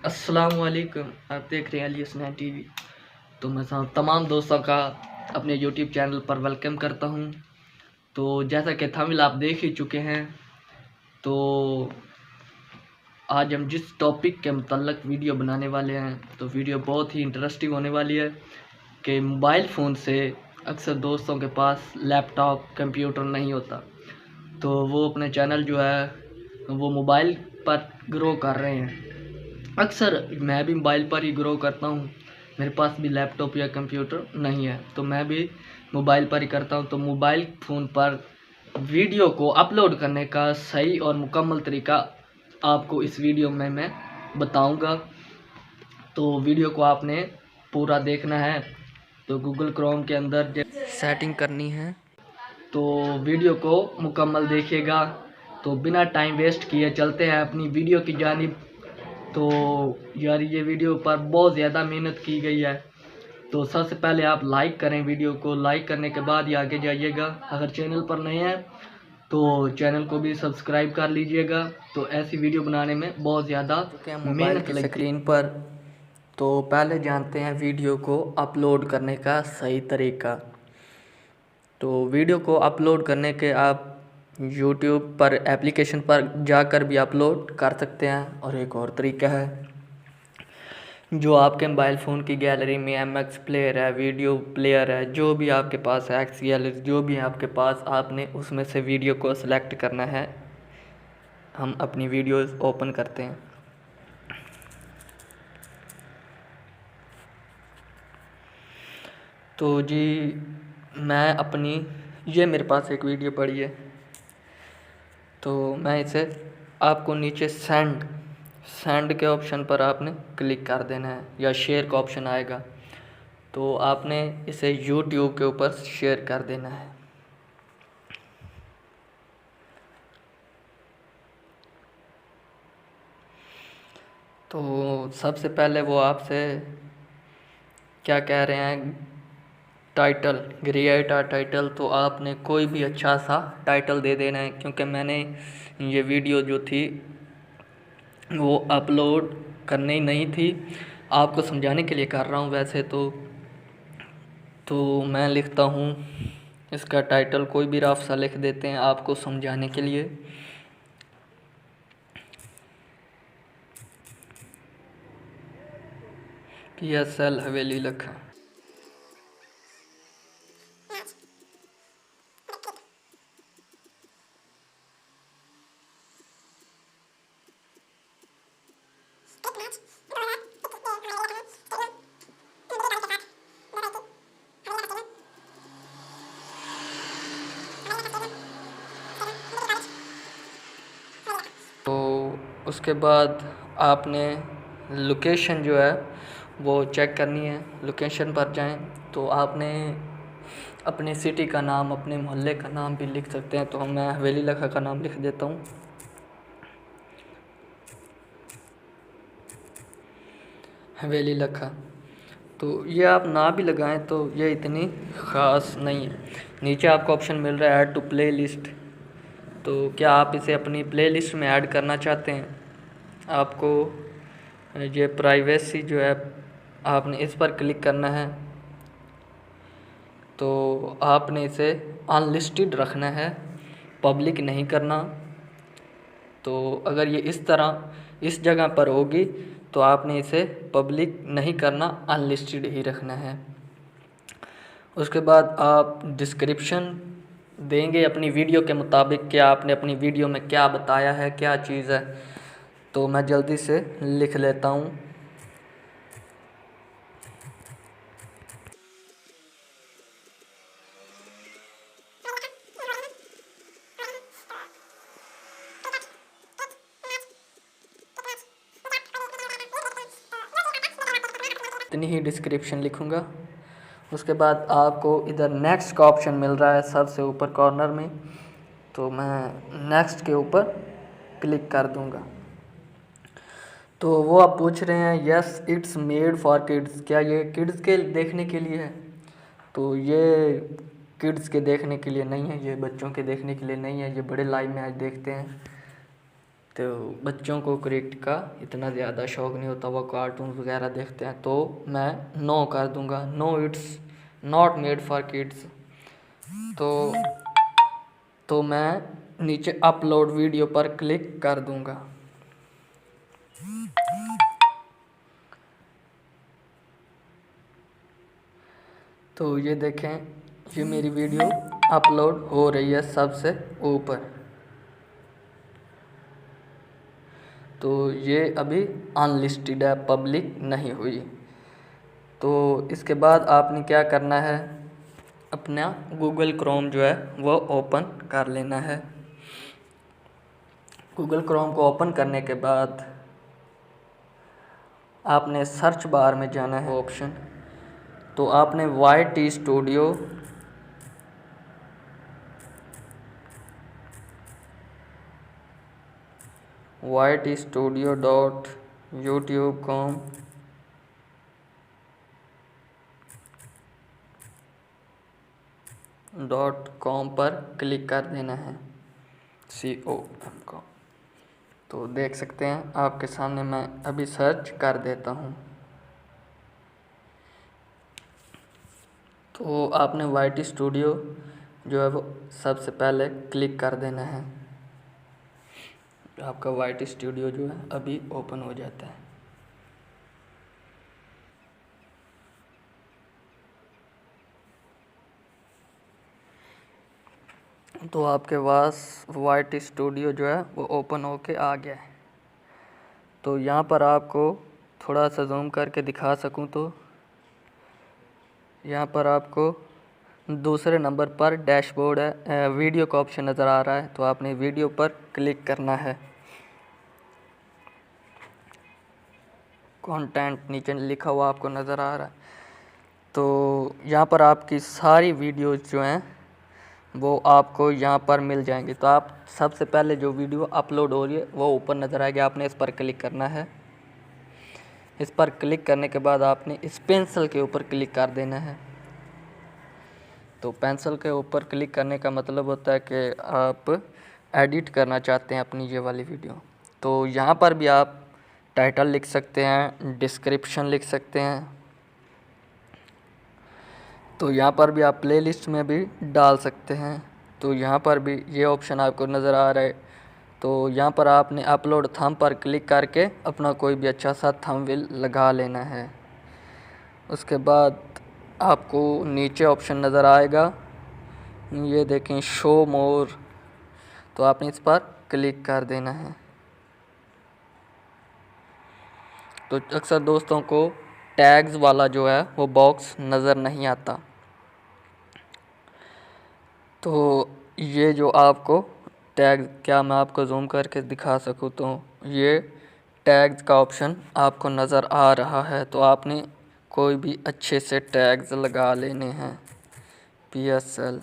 अस्सलाम वालेकुम। आप देख रहे हैं अली हसनैन टीवी। तो मैं तमाम दोस्तों का अपने यूट्यूब चैनल पर वेलकम करता हूं। तो जैसा कि थंबनेल आप देख ही चुके हैं, तो आज हम जिस टॉपिक के मतलब वीडियो बनाने वाले हैं, तो वीडियो बहुत ही इंटरेस्टिंग होने वाली है कि मोबाइल फ़ोन से अक्सर दोस्तों के पास लैपटॉप कंप्यूटर नहीं होता, तो वो अपने चैनल जो है वो मोबाइल पर ग्रो कर रहे हैं। अक्सर मैं भी मोबाइल पर ही ग्रो करता हूँ। मेरे पास भी लैपटॉप या कंप्यूटर नहीं है, तो मैं भी मोबाइल पर ही करता हूँ। तो मोबाइल फ़ोन पर वीडियो को अपलोड करने का सही और मुकम्मल तरीका आपको इस वीडियो में मैं बताऊंगा। तो वीडियो को आपने पूरा देखना है। तो गूगल क्रोम के अंदर सेटिंग करनी है, तो वीडियो को मुकम्मल देखिएगा। तो बिना टाइम वेस्ट किए चलते हैं अपनी वीडियो की जानिब। तो यार, ये वीडियो पर बहुत ज़्यादा मेहनत की गई है। तो सबसे पहले आप लाइक करें, वीडियो को लाइक करने के बाद ही आगे जाइएगा। अगर चैनल पर नए हैं तो चैनल को भी सब्सक्राइब कर लीजिएगा। तो ऐसी वीडियो बनाने में बहुत ज़्यादा मेहनत लगती है स्क्रीन पर। तो पहले जानते हैं वीडियो को अपलोड करने का सही तरीका। तो वीडियो को अपलोड करने के आप यूट्यूब पर एप्लीकेशन पर जाकर भी अपलोड कर सकते हैं। और एक और तरीका है, जो आपके मोबाइल फ़ोन की गैलरी में MX प्लेयर है, वीडियो प्लेयर है, जो भी आपके पास है, XL जो भी है आपके पास, आपने उसमें से वीडियो को सिलेक्ट करना है। हम अपनी वीडियोस ओपन करते हैं। तो जी, मैं अपनी ये मेरे पास एक वीडियो पड़ी है, तो मैं इसे आपको नीचे सेंड के ऑप्शन पर आपने क्लिक कर देना है, या शेयर का ऑप्शन आएगा, तो आपने इसे यूट्यूब के ऊपर शेयर कर देना है। तो सबसे पहले वो आपसे क्या कह रहे हैं, टाइटल, क्रिएट अ टाइटल। तो आपने कोई भी अच्छा सा टाइटल दे देना है, क्योंकि मैंने ये वीडियो जो थी वो अपलोड करनी नहीं थी, आपको समझाने के लिए कर रहा हूँ। वैसे तो मैं लिखता हूँ इसका टाइटल, कोई भी रफ सा लिख देते हैं आपको समझाने के लिए। PSL हवेली लिखा। तो उसके बाद आपने लोकेशन जो है वो चेक करनी है। लोकेशन पर जाएं, तो आपने अपनी सिटी का नाम, अपने मोहल्ले का नाम भी लिख सकते हैं। तो मैं हवेली लखा का नाम लिख देता हूँ, हवेली लखा। तो ये आप ना भी लगाएं तो ये इतनी ख़ास नहीं है। नीचे आपको ऑप्शन मिल रहा है ऐड टू प्ले लिस्ट। तो क्या आप इसे अपनी प्ले लिस्ट में ऐड करना चाहते हैं? आपको ये प्राइवेसी जो है, आपने इस पर क्लिक करना है। तो आपने इसे अनलिस्टेड रखना है, पब्लिक नहीं करना। तो अगर ये इस तरह इस जगह पर होगी तो आपने इसे पब्लिक नहीं करना, अनलिस्टेड ही रखना है। उसके बाद आप डिस्क्रिप्शन देंगे अपनी वीडियो के मुताबिक कि आपने अपनी वीडियो में क्या बताया है, क्या चीज़ है। तो मैं जल्दी से लिख लेता हूँ। इतनी ही डिस्क्रिप्शन लिखूँगा। उसके बाद आपको इधर नेक्स्ट का ऑप्शन मिल रहा है सबसे ऊपर कॉर्नर में, तो मैं नेक्स्ट के ऊपर क्लिक कर दूँगा। तो वो आप पूछ रहे हैं yes it's made for kids, क्या ये किड्स के देखने के लिए है? तो ये किड्स के देखने के लिए नहीं है, ये बच्चों के देखने के लिए नहीं है, ये बड़े लाइव में आज देखते हैं। तो बच्चों को क्रिकेट का इतना ज़्यादा शौक़ नहीं होता, वो कार्टून वगैरह देखते हैं, तो मैं नो कर दूंगा, no it's not made for kids. तो मैं नीचे अपलोड वीडियो पर क्लिक कर दूंगा। तो ये देखें, ये मेरी वीडियो अपलोड हो रही है सबसे ऊपर। तो ये अभी अनलिस्टेड है, पब्लिक नहीं हुई। तो इसके बाद आपने क्या करना है, अपना गूगल क्रोम जो है वो ओपन कर लेना है। गूगल क्रोम को ओपन करने के बाद आपने सर्च बार में जाना है ऑप्शन, तो आपने ytstudio.youtube.com पर क्लिक कर देना है, com। तो देख सकते हैं आपके सामने, मैं अभी सर्च कर देता हूँ। तो आपने YT स्टूडियो जो है वो सबसे पहले क्लिक कर देना है। आपका YT स्टूडियो जो है अभी ओपन हो जाता है। तो आपके पास YT स्टूडियो जो है वो ओपन होके आ गया है। तो यहाँ पर आपको थोड़ा सा जूम करके दिखा सकूँ तो यहाँ पर आपको दूसरे नंबर पर डैशबोर्ड है, वीडियो का ऑप्शन नज़र आ रहा है। तो आपने वीडियो पर क्लिक करना है। कंटेंट नीचे लिखा हुआ आपको नज़र आ रहा है। तो यहाँ पर आपकी सारी वीडियोज़ जो हैं वो आपको यहाँ पर मिल जाएंगी। तो आप सबसे पहले जो वीडियो अपलोड हो रही है वो ऊपर नज़र आएगी, आपने इस पर क्लिक करना है। इस पर क्लिक करने के बाद आपने इस पेंसिल के ऊपर क्लिक कर देना है। तो पेंसिल के ऊपर क्लिक करने का मतलब होता है कि आप एडिट करना चाहते हैं अपनी ये वाली वीडियो। तो यहाँ पर भी आप टाइटल लिख सकते हैं, डिस्क्रिप्शन लिख सकते हैं। तो यहाँ पर भी आप प्लेलिस्ट में भी डाल सकते हैं। तो यहाँ पर भी ये ऑप्शन आपको नज़र आ रहा है। तो यहाँ पर आपने अपलोड थंब पर क्लिक करके अपना कोई भी अच्छा सा थंबनेल लगा लेना है। उसके बाद आपको नीचे ऑप्शन नज़र आएगा, ये देखें, शो मोर। तो आपने इस पर क्लिक कर देना है। तो अक्सर दोस्तों को टैग्स वाला जो है वो बॉक्स नज़र नहीं आता। तो ये जो आपको टैग, क्या मैं आपको जूम करके दिखा सकूँ तो ये टैग्स का ऑप्शन आपको नज़र आ रहा है। तो आपने कोई भी अच्छे से टैग्स लगा लेने हैं। PSL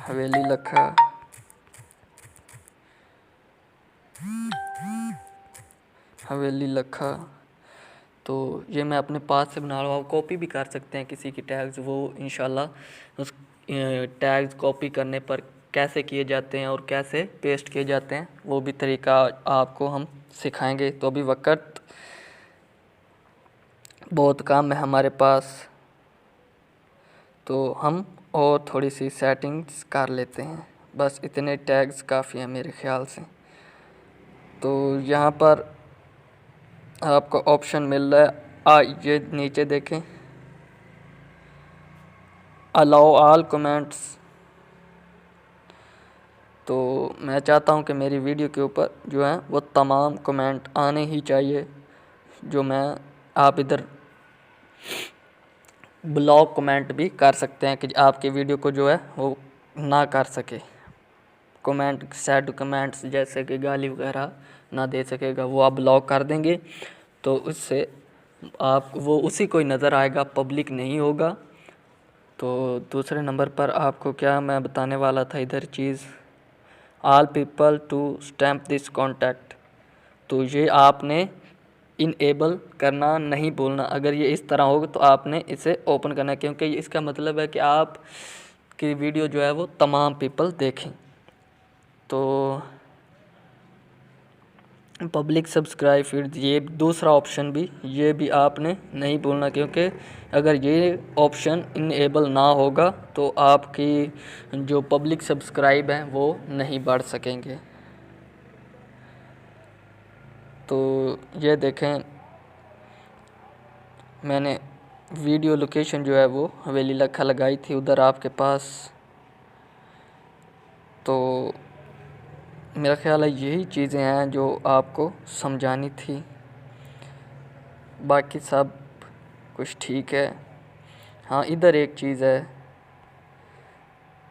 हवेली लखा, हवेली लखा। तो ये मैं अपने पास से बना रहा हूँ, कॉपी भी कर सकते हैं किसी की टैग्स। वो इंशाल्लाह उस टैग्स कॉपी करने पर कैसे किए जाते हैं और कैसे पेस्ट किए जाते हैं वो भी तरीका आपको हम सिखाएंगे। तो अभी वक्त बहुत कम है हमारे पास, तो हम और थोड़ी सी सेटिंग्स कर लेते हैं। बस इतने टैग्स काफ़ी हैं मेरे ख्याल से। तो यहाँ पर आपको ऑप्शन मिल रहा है, ये नीचे देखें, अलाउ ऑल कमेंट्स। तो मैं चाहता हूँ कि मेरी वीडियो के ऊपर जो है वो तमाम कमेंट आने ही चाहिए। जो मैं आप इधर ब्लॉक कमेंट भी कर सकते हैं कि आपकी वीडियो को जो है वो ना कर सके कमेंट, सैड कमेंट्स जैसे कि गाली वगैरह ना दे सकेगा, वो आप ब्लॉक कर देंगे। तो उससे आप वो उसी को ही नज़र आएगा, पब्लिक नहीं होगा। तो दूसरे नंबर पर आपको क्या मैं बताने वाला था इधर चीज़, all people to stamp this contact. तो ये आपने इनेबल करना नहीं भूलना। अगर ये इस तरह होगा तो आपने इसे ओपन करना है, क्योंकि इसका मतलब है कि आप की वीडियो जो है वो तमाम पीपल देखें। तो पब्लिक सब्सक्राइब, फिर ये दूसरा ऑप्शन भी, ये भी आपने नहीं भूलना, क्योंकि अगर ये ऑप्शन इनेबल ना होगा तो आपकी जो पब्लिक सब्सक्राइब है वो नहीं बढ़ सकेंगे। तो ये देखें, मैंने वीडियो लोकेशन जो है वो हवेली लखा लगाई थी उधर आपके पास। तो मेरा ख्याल है यही चीज़ें हैं जो आपको समझानी थी, बाकी सब कुछ ठीक है। हाँ, इधर एक चीज़ है,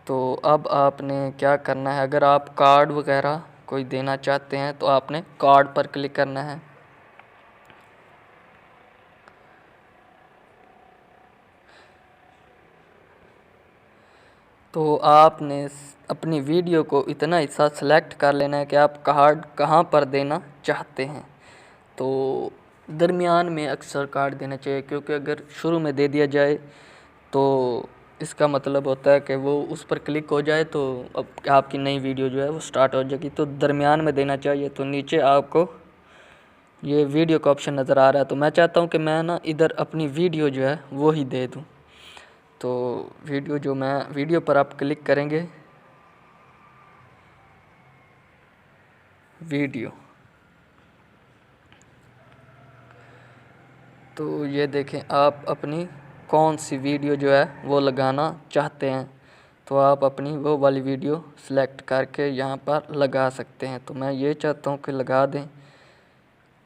तो अब आपने क्या करना है, अगर आप कार्ड वगैरह कोई देना चाहते हैं तो आपने कार्ड पर क्लिक करना है। तो आपने अपनी वीडियो को इतना हिस्सा सेलेक्ट कर लेना है कि आप कार्ड कहाँ पर देना चाहते हैं। तो दरमियान में अक्सर कार्ड देना चाहिए, क्योंकि अगर शुरू में दे दिया जाए तो इसका मतलब होता है कि वो उस पर क्लिक हो जाए तो अब आपकी नई वीडियो जो है वो स्टार्ट हो जाएगी। तो दरमियान में देना चाहिए। तो नीचे आपको ये वीडियो का ऑप्शन नज़र आ रहा है, तो मैं चाहता हूँ कि मैं ना इधर अपनी वीडियो जो है वो ही दे दूँ। तो वीडियो पर आप क्लिक करेंगे, वीडियो, तो ये देखें आप अपनी कौन सी वीडियो जो है वो लगाना चाहते हैं, तो आप अपनी वो वाली वीडियो सेलेक्ट करके यहाँ पर लगा सकते हैं। तो मैं ये चाहता हूँ कि लगा दें।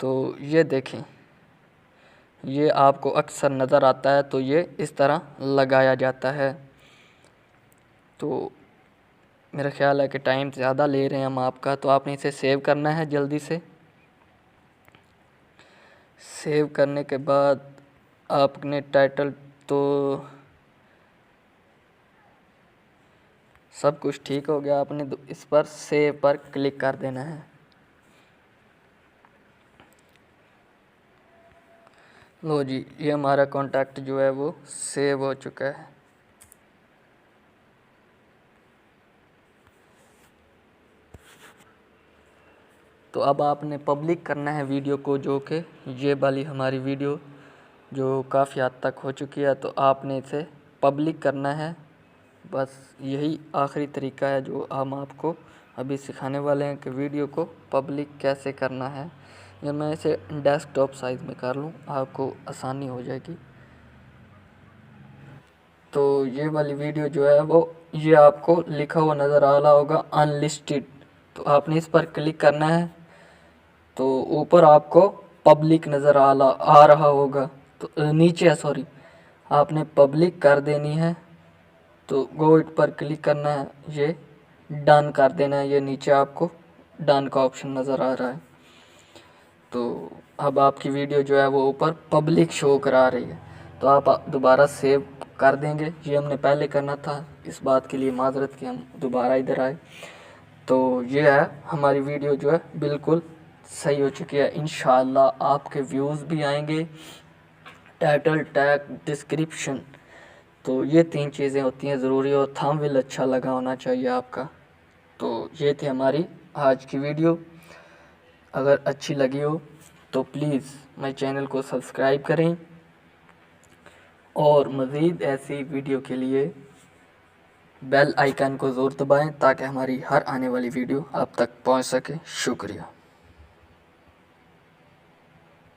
तो ये देखें, ये आपको अक्सर नज़र आता है, तो ये इस तरह लगाया जाता है। तो मेरा ख्याल है कि टाइम ज़्यादा ले रहे हैं हम आपका, तो आपने इसे सेव करना है जल्दी से। सेव करने के बाद आपने टाइटल, तो सब कुछ ठीक हो गया, आपने इस पर सेव पर क्लिक कर देना है। लो जी, ये हमारा कॉन्टैक्ट जो है वो सेव हो चुका है। तो अब आपने पब्लिक करना है वीडियो को, जो कि ये वाली हमारी वीडियो जो काफ़ी हद तक हो चुकी है, तो आपने इसे पब्लिक करना है। बस यही आखिरी तरीका है जो हम आपको अभी सिखाने वाले हैं कि वीडियो को पब्लिक कैसे करना है। या मैं इसे डेस्कटॉप साइज़ में कर लूँ, आपको आसानी हो जाएगी। तो ये वाली वीडियो जो है वो, ये आपको लिखा हुआ नज़र आ रहा होगा अनलिस्टेड, तो आपने इस पर क्लिक करना है। तो ऊपर आपको पब्लिक नज़र आ रहा होगा, तो नीचे सॉरी, आपने पब्लिक कर देनी है। तो गो इट पर क्लिक करना है, ये डन कर देना है। ये नीचे आपको डन का ऑप्शन नज़र आ रहा है। तो अब आपकी वीडियो जो है वो ऊपर पब्लिक शो करा रही है। तो आप दोबारा सेव कर देंगे, ये हमने पहले करना था, इस बात के लिए माजरत कि हम दोबारा इधर आए। तो ये है हमारी वीडियो जो है बिल्कुल सही हो चुकी है। इंशाल्लाह आपके व्यूज़ भी आएंगे, टाइटल, टैग, डिस्क्रिप्शन, तो ये 3 चीज़ें होती हैं ज़रूरी, और थंबनेल अच्छा लगा होना चाहिए आपका। तो ये थी हमारी आज की वीडियो। अगर अच्छी लगी हो तो प्लीज़ मेरे चैनल को सब्सक्राइब करें, और मज़ीद ऐसी वीडियो के लिए बेल आइकन को ज़रूर दबाएं ताकि हमारी हर आने वाली वीडियो आप तक पहुंच सके। शुक्रिया।